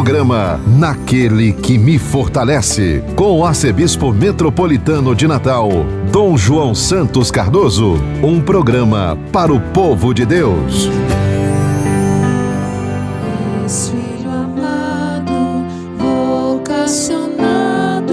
Programa Naquele que me fortalece, com o arcebispo metropolitano de Natal, Dom João Santos Cardoso. Um programa para o povo de Deus. Filho amado, vocacionado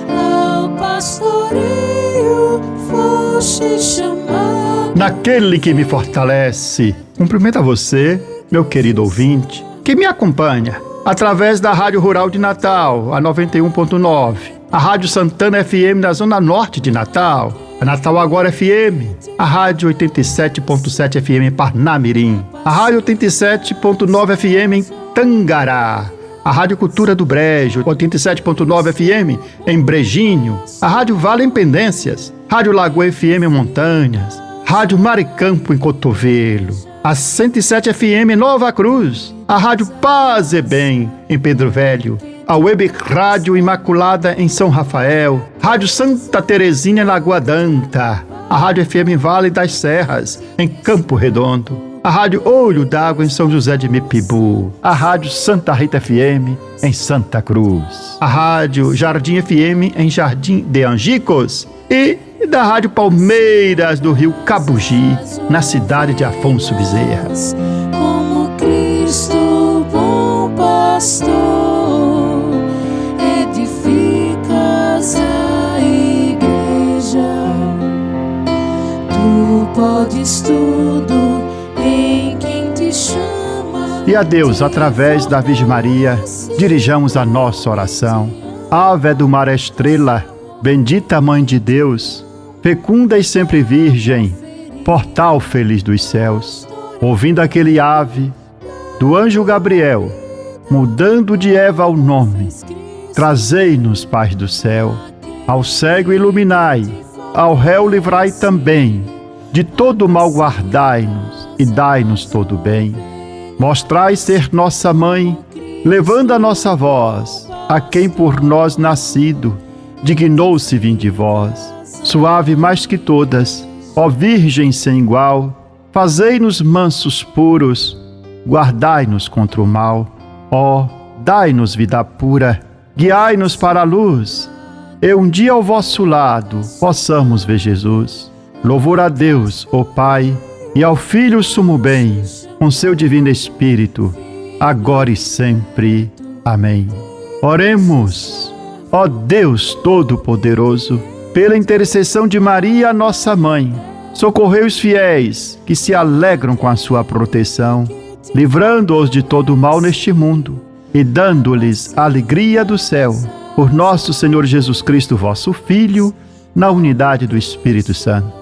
ao pastoreio, foste chamado. Naquele que me fortalece. Cumprimento a você, meu querido ouvinte, que me acompanha através da Rádio Rural de Natal, a 91.9, a Rádio Santana FM na Zona Norte de Natal, a Natal Agora FM, a Rádio 87.7 FM em Parnamirim, a Rádio 87.9 FM em Tangará, a Rádio Cultura do Brejo, 87.9 FM em Brejinho, a Rádio Vale em Pendências, Rádio Lagoa FM em Montanhas, Rádio Maricampo em Cotovelo, a 107 FM em Nova Cruz, a Rádio Paz e Bem em Pedro Velho, a Web Rádio Imaculada em São Rafael, Rádio Santa Terezinha em Lagoa D'Anta, a Rádio FM em Vale das Serras em Campo Redondo, a Rádio Olho d'Água em São José de Mipibu, a Rádio Santa Rita FM em Santa Cruz, a Rádio Jardim FM em Jardim de Angicos e da Rádio Palmeiras do Rio Cabugi, na cidade de Afonso Bezerra. Como Cristo, bom pastor, edificas a igreja. Tu podes tudo em quem te chama. E a Deus, através da Virgem Maria, dirijamos a nossa oração. Ave do mar estrela, bendita Mãe de Deus, fecunda e sempre virgem, portal feliz dos céus. Ouvindo aquele ave do anjo Gabriel, mudando de Eva o nome, trazei-nos paz do céu. Ao cego iluminai, ao réu livrai também, de todo mal guardai-nos e dai-nos todo bem. Mostrai ser nossa mãe, levando a nossa voz, a quem por nós nascido, dignou-se vir de vós. Suave mais que todas, ó Virgem sem igual, fazei-nos mansos puros, guardai-nos contra o mal. Ó, dai-nos vida pura, guiai-nos para a luz, e um dia ao vosso lado possamos ver Jesus. Louvor a Deus, ó Pai, e ao Filho sumo bem, com seu divino Espírito, agora e sempre. Amém. Oremos. Ó Deus Todo-Poderoso, pela intercessão de Maria, nossa Mãe, socorrei os fiéis que se alegram com a sua proteção, livrando-os de todo mal neste mundo e dando-lhes a alegria do céu. Por nosso Senhor Jesus Cristo, vosso Filho, na unidade do Espírito Santo.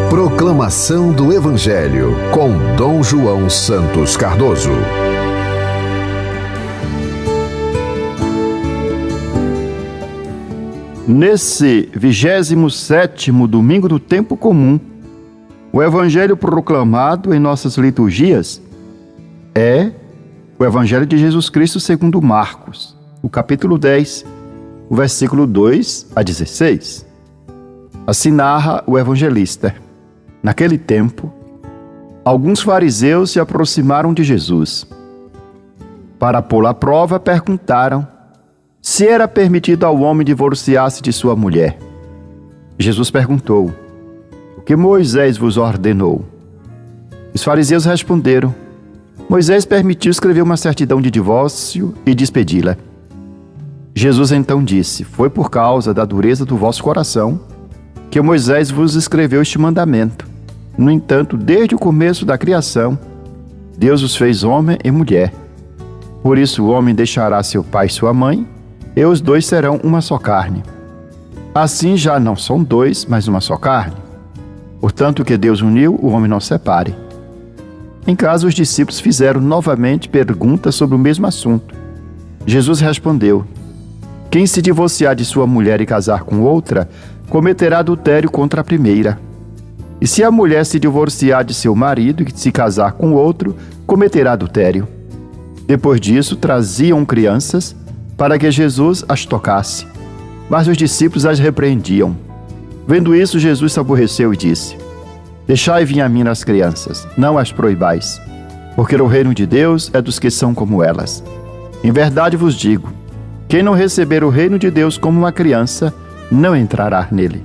Proclamação do Evangelho com Dom João Santos Cardoso. Nesse 27º domingo do tempo comum, o Evangelho proclamado em nossas liturgias é o Evangelho de Jesus Cristo segundo Marcos, o capítulo 10, o versículo 2 a 16. Assim narra o evangelista. Naquele tempo, alguns fariseus se aproximaram de Jesus. Para pô-lo à prova, perguntaram se era permitido ao homem divorciar-se de sua mulher. Jesus perguntou: o que Moisés vos ordenou? Os fariseus responderam: Moisés permitiu escrever uma certidão de divórcio e despedi-la. Jesus então disse: foi por causa da dureza do vosso coração que Moisés vos escreveu este mandamento. No entanto, desde o começo da criação, Deus os fez homem e mulher. Por isso o homem deixará seu pai e sua mãe, e os dois serão uma só carne. Assim já não são dois, mas uma só carne. Portanto, o que Deus uniu, o homem não separe. Em casa, os discípulos fizeram novamente perguntas sobre o mesmo assunto. Jesus respondeu: quem se divorciar de sua mulher e casar com outra, cometerá adultério contra a primeira. E se a mulher se divorciar de seu marido e se casar com outro, cometerá adultério. Depois disso, traziam crianças para que Jesus as tocasse. Mas os discípulos as repreendiam. Vendo isso, Jesus se aborreceu e disse: deixai vir a mim as crianças, não as proibais, porque o reino de Deus é dos que são como elas. Em verdade vos digo, quem não receber o reino de Deus como uma criança, não entrará nele.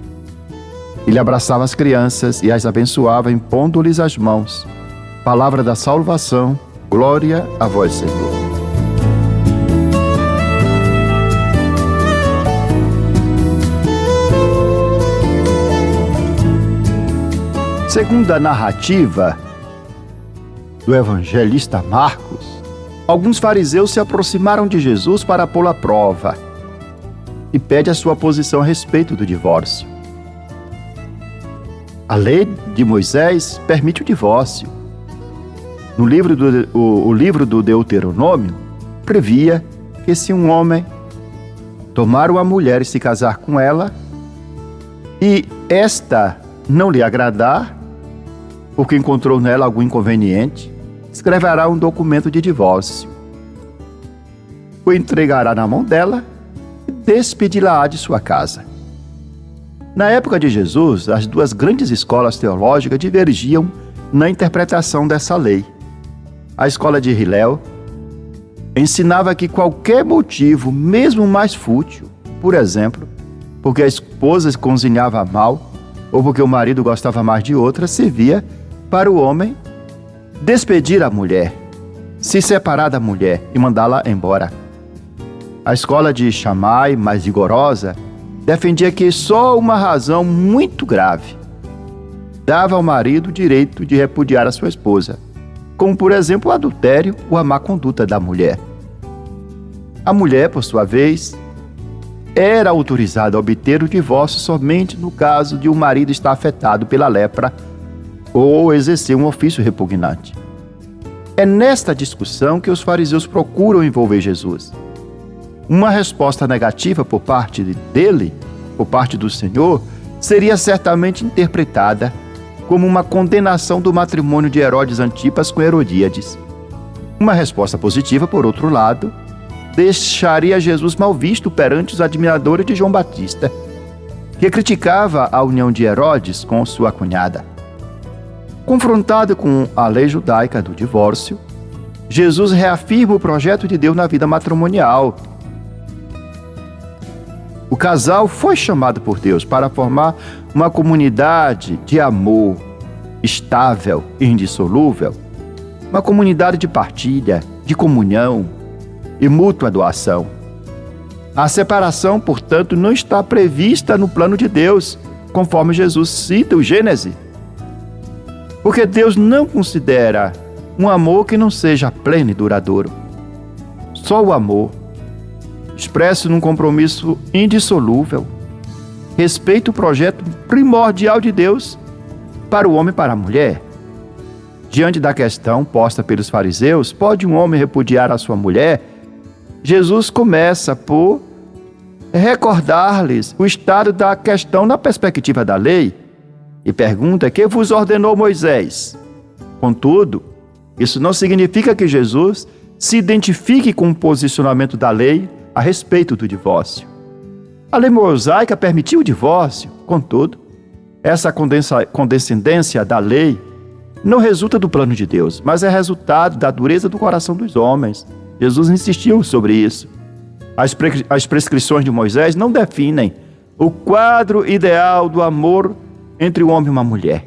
Ele abraçava as crianças e as abençoava, impondo-lhes as mãos. Palavra da salvação, glória a vós, Senhor. Segundo a narrativa do evangelista Marcos, alguns fariseus se aproximaram de Jesus para pô-lo à prova e pede a sua posição a respeito do divórcio. A lei de Moisés permite o divórcio. O livro do Deuteronômio previa que se um homem tomar uma mulher e se casar com ela e esta não lhe agradar, porque encontrou nela algum inconveniente, escreverá um documento de divórcio, o entregará na mão dela e despedi-la de sua casa. Na época de Jesus, as duas grandes escolas teológicas divergiam na interpretação dessa lei. A escola de Hilel ensinava que qualquer motivo, mesmo mais fútil, por exemplo, porque a esposa cozinhava mal ou porque o marido gostava mais de outra, servia para o homem despedir a mulher, se separar da mulher e mandá-la embora. A escola de Shammai, mais rigorosa, defendia que só uma razão muito grave dava ao marido o direito de repudiar a sua esposa, como, por exemplo, o adultério ou a má conduta da mulher. A mulher, por sua vez, era autorizada a obter o divórcio somente no caso de o marido estar afetado pela lepra ou exercer um ofício repugnante. É nesta discussão que os fariseus procuram envolver Jesus. Uma resposta negativa por parte dele, por parte do Senhor, seria certamente interpretada como uma condenação do matrimônio de Herodes Antipas com Herodíades. Uma resposta positiva, por outro lado, deixaria Jesus mal visto perante os admiradores de João Batista, que criticava a união de Herodes com sua cunhada. Confrontado com a lei judaica do divórcio, Jesus reafirma o projeto de Deus na vida matrimonial. O casal foi chamado por Deus para formar uma comunidade de amor estável e indissolúvel, uma comunidade de partilha, de comunhão e mútua doação. A separação, portanto, não está prevista no plano de Deus, conforme Jesus cita o Gênesis. Porque Deus não considera um amor que não seja pleno e duradouro. Só o amor, expresso num compromisso indissolúvel, respeita o projeto primordial de Deus para o homem e para a mulher. Diante da questão posta pelos fariseus, pode um homem repudiar a sua mulher? Jesus começa por recordar-lhes o estado da questão na perspectiva da lei e pergunta: que vos ordenou Moisés? Contudo, isso não significa que Jesus se identifique com o posicionamento da lei a respeito do divórcio. A lei mosaica permitiu o divórcio, contudo, essa condescendência da lei não resulta do plano de Deus, mas é resultado da dureza do coração dos homens. Jesus insistiu sobre isso. As prescrições de Moisés não definem o quadro ideal do amor entre um homem e uma mulher,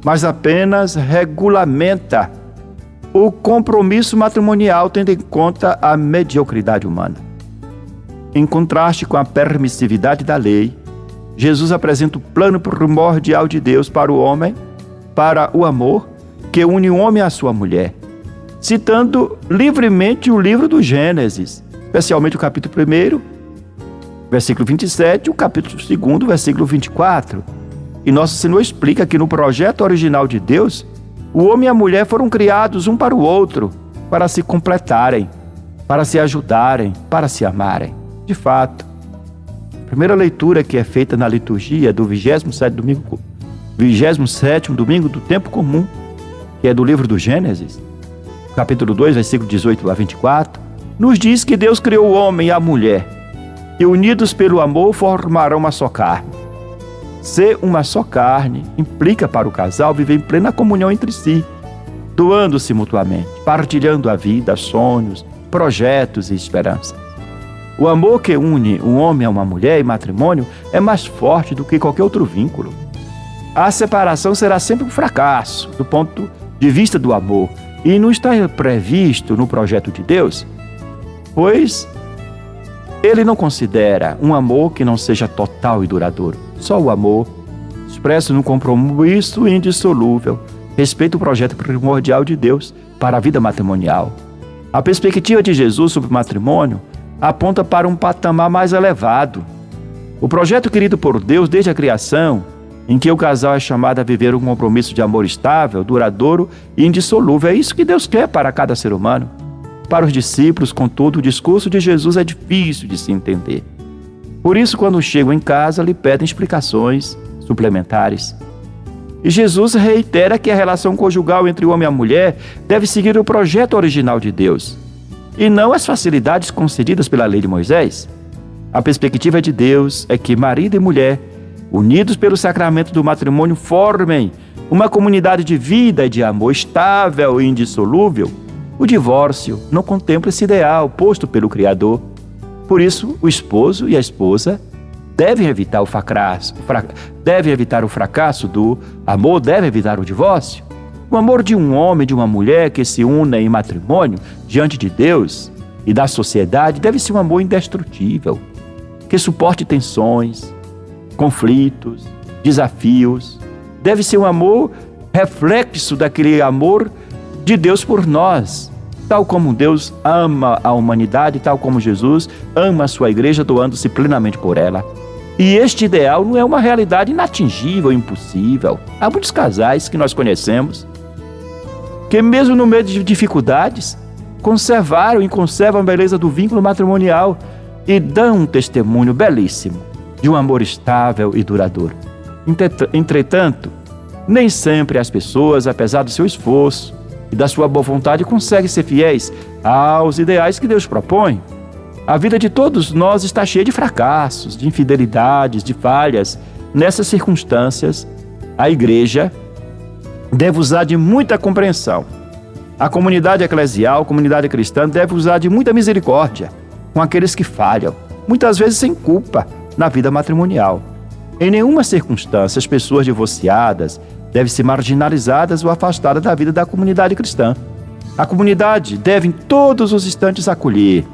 mas apenas regulamenta o compromisso matrimonial, tendo em conta a mediocridade humana. Em contraste com a permissividade da lei, Jesus apresenta o plano primordial de Deus para o homem, para o amor que une o homem à sua mulher, citando livremente o livro do Gênesis, especialmente o capítulo 1, versículo 27, e o capítulo 2, versículo 24. E Nosso Senhor explica que no projeto original de Deus, o homem e a mulher foram criados um para o outro, para se completarem, para se ajudarem, para se amarem. De fato, a primeira leitura que é feita na liturgia do 27º domingo do tempo comum, que é do livro do Gênesis, capítulo 2, versículo 18 a 24, nos diz que Deus criou o homem e a mulher, e unidos pelo amor formarão uma só carne. Ser uma só carne implica para o casal viver em plena comunhão entre si, doando-se mutuamente, partilhando a vida, sonhos, projetos e esperanças. O amor que une um homem a uma mulher em matrimônio é mais forte do que qualquer outro vínculo. A separação será sempre um fracasso do ponto de vista do amor e não está previsto no projeto de Deus, pois Ele não considera um amor que não seja total e duradouro. Só o amor, expresso no compromisso indissolúvel, respeita o projeto primordial de Deus para a vida matrimonial. A perspectiva de Jesus sobre o matrimônio aponta para um patamar mais elevado. O projeto querido por Deus desde a criação, em que o casal é chamado a viver um compromisso de amor estável, duradouro e indissolúvel. É isso que Deus quer para cada ser humano. Para os discípulos, contudo, o discurso de Jesus é difícil de se entender. Por isso, quando chegam em casa, lhe pedem explicações suplementares. E Jesus reitera que a relação conjugal entre o homem e a mulher deve seguir o projeto original de Deus, e não as facilidades concedidas pela lei de Moisés. A perspectiva de Deus é que marido e mulher, unidos pelo sacramento do matrimônio, formem uma comunidade de vida e de amor estável e indissolúvel. O divórcio não contempla esse ideal posto pelo Criador. Por isso, o esposo e a esposa devem evitar o fracasso do amor, devem evitar o divórcio. O amor de um homem e de uma mulher que se unem em matrimônio diante de Deus e da sociedade deve ser um amor indestrutível, que suporte tensões, conflitos, desafios. Deve ser um amor reflexo daquele amor de Deus por nós, tal como Deus ama a humanidade, tal como Jesus ama a sua igreja, doando-se plenamente por ela. E este ideal não é uma realidade inatingível, impossível. Há muitos casais que nós conhecemos que, mesmo no meio de dificuldades, conservaram e conservam a beleza do vínculo matrimonial e dão um testemunho belíssimo de um amor estável e duradouro. Entretanto, nem sempre as pessoas, apesar do seu esforço e da sua boa vontade, conseguem ser fiéis aos ideais que Deus propõe. A vida de todos nós está cheia de fracassos, de infidelidades, de falhas. Nessas circunstâncias, a igreja deve usar de muita compreensão. A comunidade eclesial, a comunidade cristã, deve usar de muita misericórdia com aqueles que falham, muitas vezes sem culpa, na vida matrimonial. Em nenhuma circunstância as pessoas divorciadas devem ser marginalizadas ou afastadas da vida da comunidade cristã. A comunidade deve em todos os instantes acolher,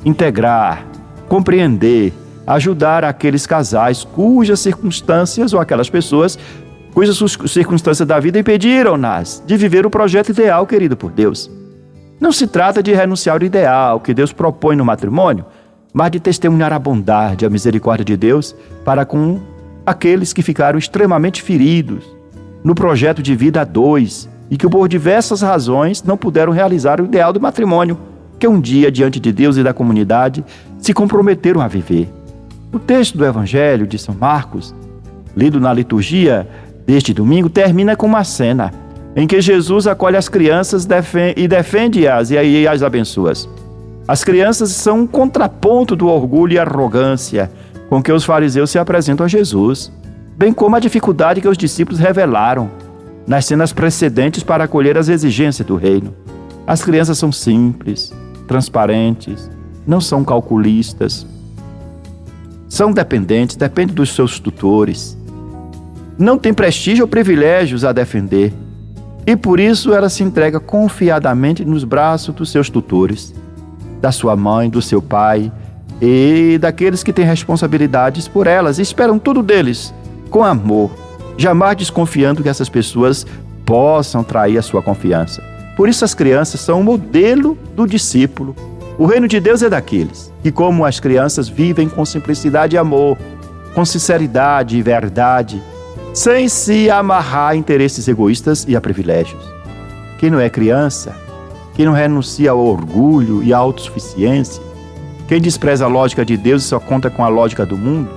integrar, compreender, ajudar aqueles casais cujas circunstâncias ou aquelas pessoas cujas circunstâncias da vida impediram-nas de viver o projeto ideal querido por Deus. Não se trata de renunciar ao ideal que Deus propõe no matrimônio, mas de testemunhar a bondade, a misericórdia de Deus para com aqueles que ficaram extremamente feridos no projeto de vida a dois e que por diversas razões não puderam realizar o ideal do matrimônio que um dia, diante de Deus e da comunidade, se comprometeram a viver. O texto do Evangelho de São Marcos, lido na liturgia deste domingo, termina com uma cena em que Jesus acolhe as crianças e defende-as e as abençoa. As crianças são um contraponto do orgulho e arrogância com que os fariseus se apresentam a Jesus, bem como a dificuldade que os discípulos revelaram nas cenas precedentes para acolher as exigências do reino. As crianças são simples, transparentes, não são calculistas, são dependentes, dependem dos seus tutores, não têm prestígio ou privilégios a defender, e por isso ela se entrega confiadamente nos braços dos seus tutores, da sua mãe, do seu pai e daqueles que têm responsabilidades por elas e esperam tudo deles com amor, jamais desconfiando que essas pessoas possam trair a sua confiança. Por isso as crianças são o modelo do discípulo. O reino de Deus é daqueles que, como as crianças, vivem com simplicidade e amor, com sinceridade e verdade, sem se amarrar a interesses egoístas e a privilégios. Quem não é criança, quem não renuncia ao orgulho e à autossuficiência, quem despreza a lógica de Deus e só conta com a lógica do mundo,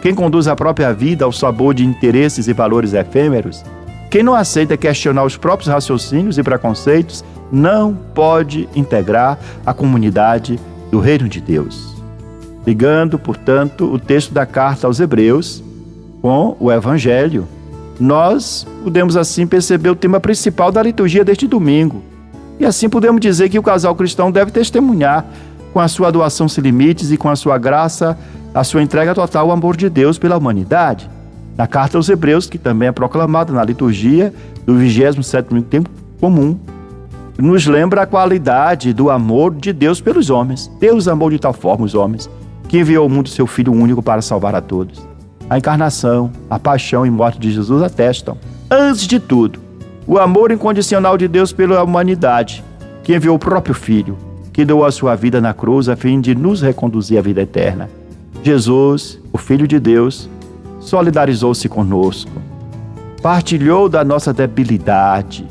quem conduz a própria vida ao sabor de interesses e valores efêmeros, quem não aceita questionar os próprios raciocínios e preconceitos, não pode integrar a comunidade do reino de Deus. Ligando, portanto, o texto da carta aos Hebreus com o Evangelho, nós podemos assim perceber o tema principal da liturgia deste domingo. E assim podemos dizer que o casal cristão deve testemunhar com a sua doação sem limites e com a sua graça, a sua entrega total ao amor de Deus pela humanidade. Na carta aos Hebreus, que também é proclamada na liturgia do 27º tempo comum, nos lembra a qualidade do amor de Deus pelos homens. Deus amou de tal forma os homens, que enviou ao mundo seu Filho único para salvar a todos. A encarnação, a paixão e morte de Jesus atestam, antes de tudo, o amor incondicional de Deus pela humanidade, que enviou o próprio Filho, que doou a sua vida na cruz a fim de nos reconduzir à vida eterna. Jesus, o Filho de Deus, solidarizou-se conosco, partilhou da nossa debilidade,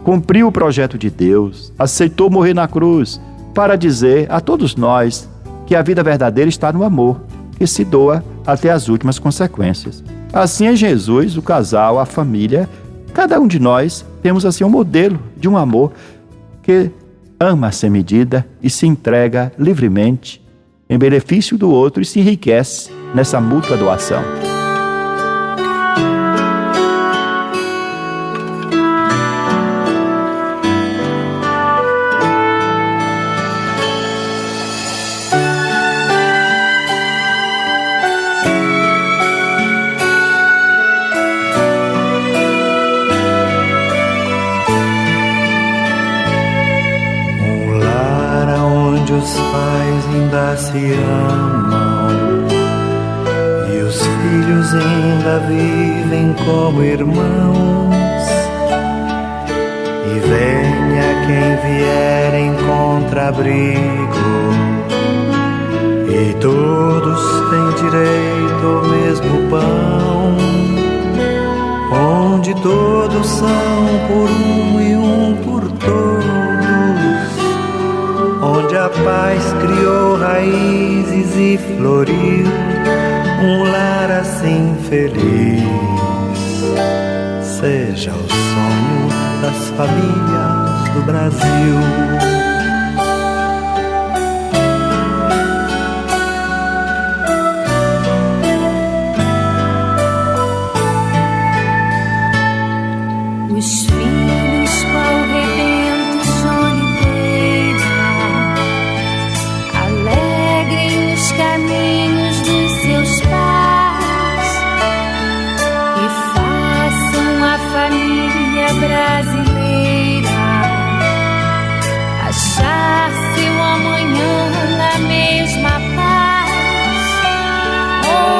cumpriu o projeto de Deus, aceitou morrer na cruz para dizer a todos nós que a vida verdadeira está no amor, que se doa até as últimas consequências. Assim é Jesus, o casal, a família, cada um de nós temos assim um modelo de um amor que ama sem medida e se entrega livremente em benefício do outro e se enriquece nessa mútua doação. Os pais ainda se amam e os filhos ainda vivem como irmãos. E venha quem vier em contrabrigo, e todos têm direito ao mesmo pão, onde todos são por um e um por todos, onde a paz criou raízes e floriu um lar assim feliz. Seja o sonho das famílias do Brasil.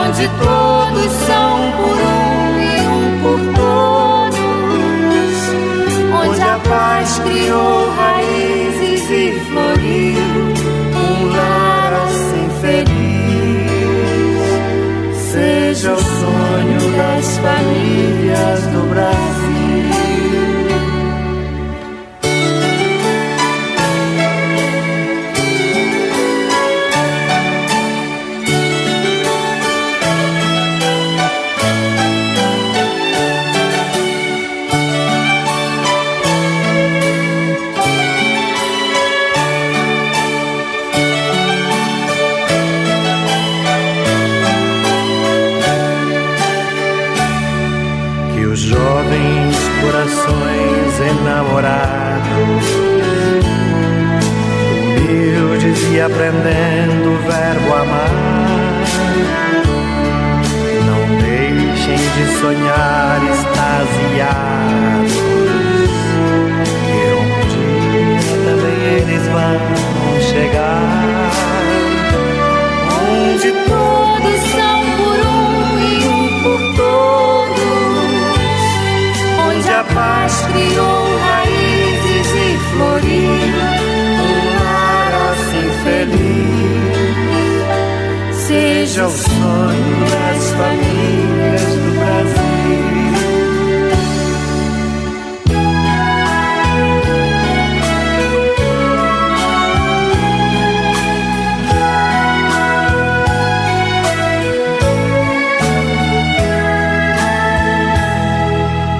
Onde todos são por um e um por todos, onde a paz criou raízes e floriu um lar assim feliz. Seja o sonho das famílias do Brasil. Os jovens corações enamorados, humildes e aprendendo o verbo amar, não deixem de sonhar extasiados, que um dia também eles vão chegar, onde todos são por um e um por todos, onde a paz criou raízes e floriu um lar assim feliz. Seja o sonho das famílias do Brasil.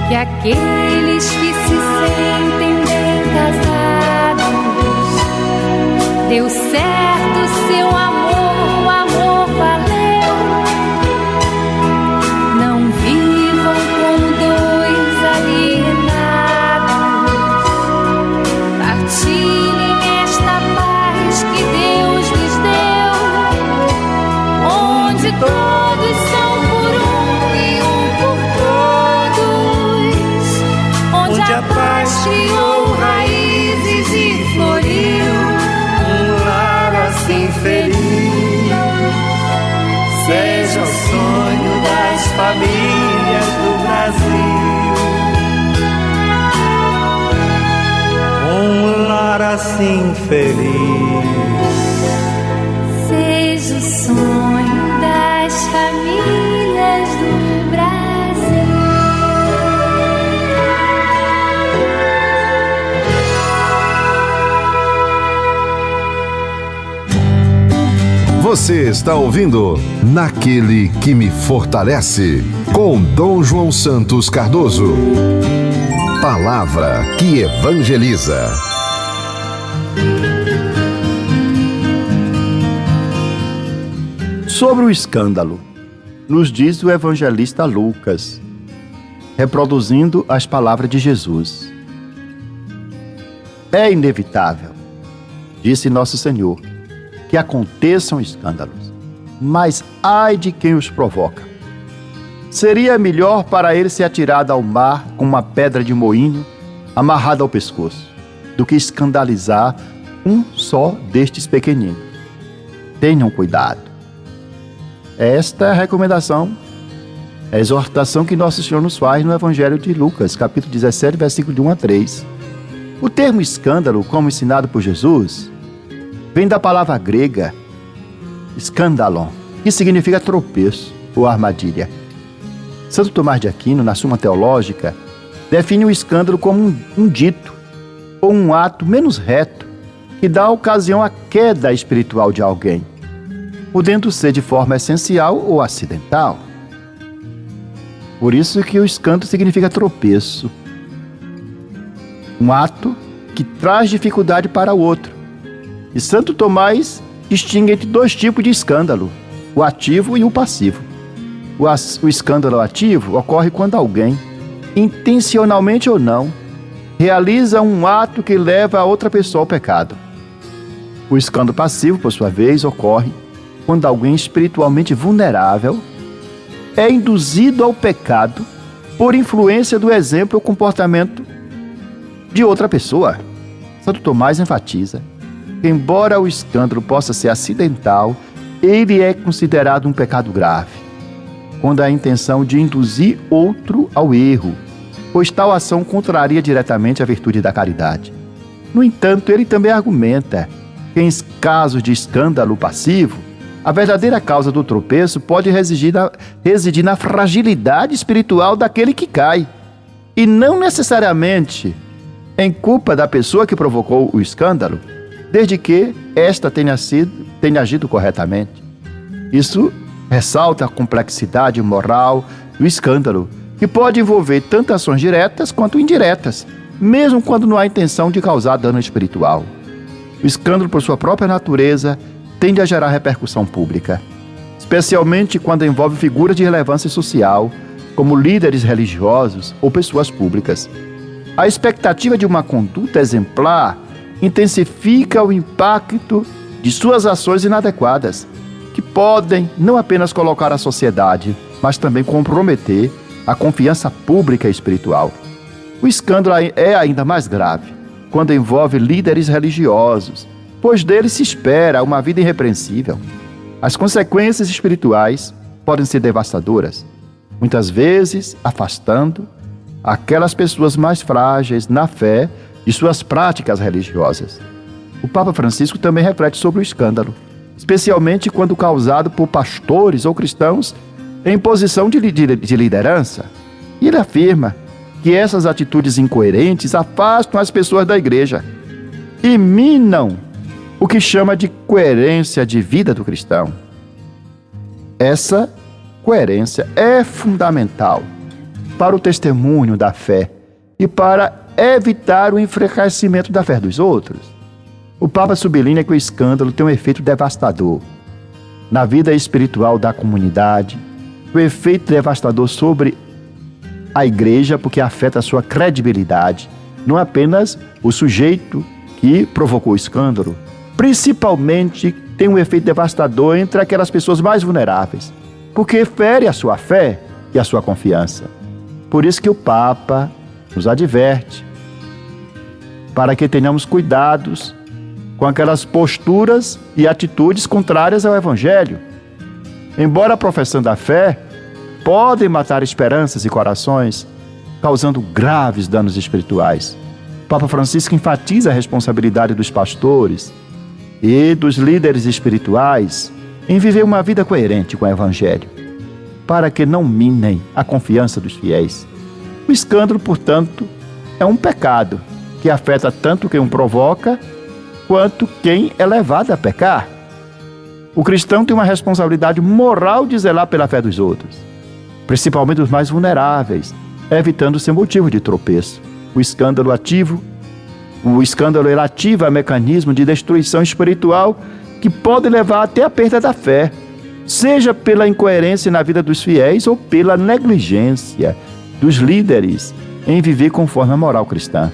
Que aqueles que se sentem bem casados, deu certo seu amor, o amor valeu. Não vivam famílias do Brasil. Um lar assim feliz seja o sonho das famílias do Brasil. Você está ouvindo Naquele que me fortalece, com Dom João Santos Cardoso. Palavra que evangeliza. Sobre o escândalo, nos diz o evangelista Lucas, reproduzindo as palavras de Jesus. É inevitável, disse Nosso Senhor, que aconteçam escândalos, mas ai de quem os provoca. Seria melhor para ele ser atirado ao mar com uma pedra de moinho amarrada ao pescoço, do que escandalizar um só destes pequeninos. Tenham cuidado. Esta é a recomendação, a exortação que Nosso Senhor nos faz no Evangelho de Lucas, capítulo 17, versículo de 1 a 3. O termo escândalo, como ensinado por Jesus, vem da palavra grega skandalon, que significa tropeço ou armadilha. Santo Tomás de Aquino, na Suma Teológica, define o escândalo como um dito ou um ato menos reto que dá ocasião à queda espiritual de alguém, podendo ser de forma essencial ou acidental. Por isso que o escândalo significa tropeço, um ato que traz dificuldade para o outro. E Santo Tomás distingue entre dois tipos de escândalo, o ativo e o passivo. O escândalo ativo ocorre quando alguém, intencionalmente ou não, realiza um ato que leva a outra pessoa ao pecado. O escândalo passivo, por sua vez, ocorre quando alguém espiritualmente vulnerável é induzido ao pecado por influência do exemplo ou comportamento de outra pessoa. Santo Tomás enfatiza que, embora o escândalo possa ser acidental, ele é considerado um pecado grave, quando há a intenção de induzir outro ao erro, pois tal ação contraria diretamente a virtude da caridade. No entanto, ele também argumenta que, em casos de escândalo passivo, a verdadeira causa do tropeço pode residir na fragilidade espiritual daquele que cai, e não necessariamente em culpa da pessoa que provocou o escândalo, desde que esta tenha agido corretamente. Isso ressalta a complexidade moral do escândalo, que pode envolver tanto ações diretas quanto indiretas, mesmo quando não há intenção de causar dano espiritual. O escândalo, por sua própria natureza, tende a gerar repercussão pública, especialmente quando envolve figuras de relevância social, como líderes religiosos ou pessoas públicas. A expectativa de uma conduta exemplar intensifica o impacto de suas ações inadequadas, que podem não apenas colocar a sociedade, mas também comprometer a confiança pública e espiritual. O escândalo é ainda mais grave quando envolve líderes religiosos, pois deles se espera uma vida irrepreensível. As consequências espirituais podem ser devastadoras, muitas vezes afastando aquelas pessoas mais frágeis na fé de suas práticas religiosas. O Papa Francisco também reflete sobre o escândalo, especialmente quando causado por pastores ou cristãos em posição de liderança. E ele afirma que essas atitudes incoerentes afastam as pessoas da igreja e minam o que chama de coerência de vida do cristão. Essa coerência é fundamental para o testemunho da fé e para evitar o enfraquecimento da fé dos outros. O Papa sublinha que o escândalo tem um efeito devastador na vida espiritual da comunidade, o efeito devastador sobre a igreja, porque afeta a sua credibilidade, não apenas o sujeito que provocou o escândalo, principalmente tem um efeito devastador entre aquelas pessoas mais vulneráveis, porque fere a sua fé e a sua confiança. Por isso que o Papa nos adverte para que tenhamos cuidados com aquelas posturas e atitudes contrárias ao Evangelho. Embora professando a fé, podem matar esperanças e corações, causando graves danos espirituais. O Papa Francisco enfatiza a responsabilidade dos pastores e dos líderes espirituais em viver uma vida coerente com o Evangelho, para que não minem a confiança dos fiéis. O escândalo, portanto, é um pecado que afeta tanto quem o provoca quanto quem é levado a pecar. O cristão tem uma responsabilidade moral de zelar pela fé dos outros, principalmente os mais vulneráveis, evitando ser motivo de tropeço. O escândalo ele ativa mecanismo de destruição espiritual que pode levar até a perda da fé, seja pela incoerência na vida dos fiéis ou pela negligência dos líderes em viver conforme a moral cristã.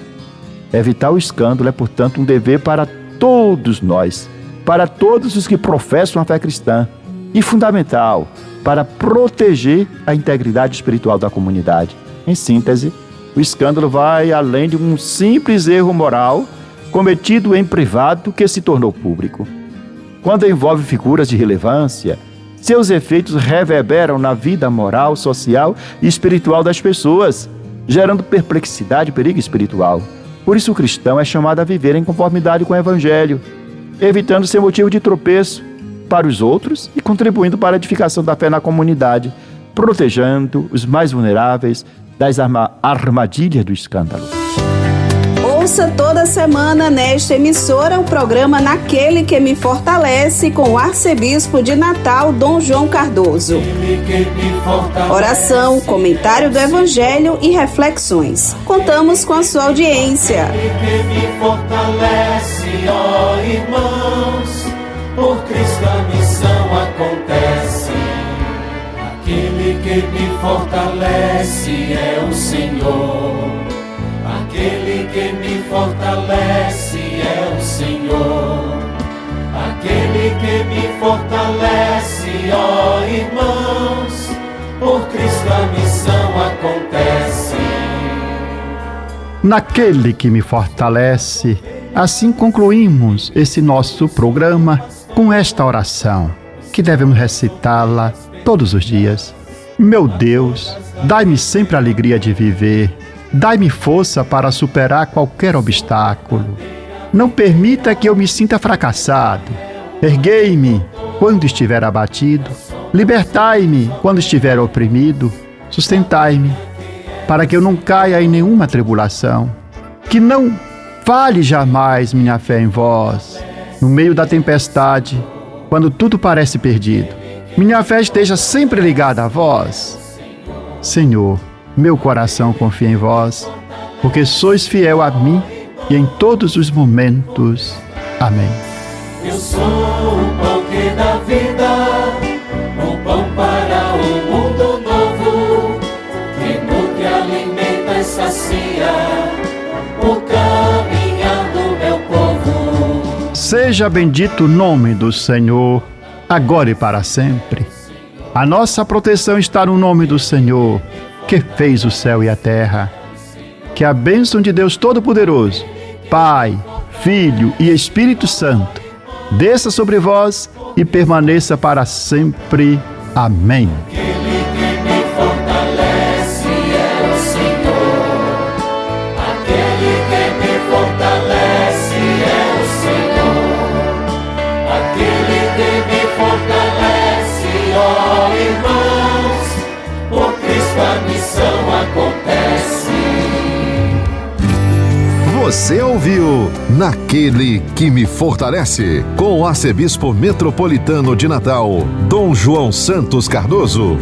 Evitar o escândalo é, portanto, um dever para todos nós, para todos os que professam a fé cristã, e fundamental para proteger a integridade espiritual da comunidade. Em síntese, o escândalo vai além de um simples erro moral cometido em privado que se tornou público. Quando envolve figuras de relevância, seus efeitos reverberam na vida moral, social e espiritual das pessoas, gerando perplexidade e perigo espiritual. Por isso o cristão é chamado a viver em conformidade com o Evangelho, evitando ser motivo de tropeço para os outros e contribuindo para a edificação da fé na comunidade, protegendo os mais vulneráveis das armadilhas do escândalo. Ouça toda semana nesta emissora o programa Naquele que me fortalece, com o arcebispo de Natal, Dom João Cardoso. Oração, comentário do Evangelho e reflexões. Contamos com a sua audiência. Aquele que me fortalece, ó irmãos, por Cristo a missão acontece. Aquele que me fortalece é o Senhor. Aquele que me fortalece é o Senhor. Aquele que me fortalece, ó irmãos, por Cristo a missão acontece. Naquele que me fortalece, assim concluímos esse nosso programa com esta oração, que devemos recitá-la todos os dias. Meu Deus, dai-me sempre a alegria de viver. Dai-me força para superar qualquer obstáculo. Não permita que eu me sinta fracassado. Erguei-me quando estiver abatido. Libertai-me quando estiver oprimido. Sustentai-me para que eu não caia em nenhuma tribulação. Que não falhe jamais minha fé em vós. No meio da tempestade, quando tudo parece perdido, minha fé esteja sempre ligada a vós. Senhor, meu coração confia em vós, porque sois fiel a mim e em todos os momentos. Amém. Eu sou o pão que dá vida, o pão para um mundo novo, que nutre, alimenta e sacia o caminhar do meu povo. Seja bendito o nome do Senhor, agora e para sempre. A nossa proteção está no nome do Senhor, que fez o céu e a terra. Que a bênção de Deus Todo-Poderoso, Pai, Filho e Espírito Santo, desça sobre vós e permaneça para sempre. Amém. Aquele que me fortalece é o Senhor. Aquele que me fortalece é o Senhor. Aquele que me fortalece, ó irmãos, por Cristo a missão acontece. Você ouviu Naquele que me fortalece, com o arcebispo metropolitano de Natal, Dom João Santos Cardoso.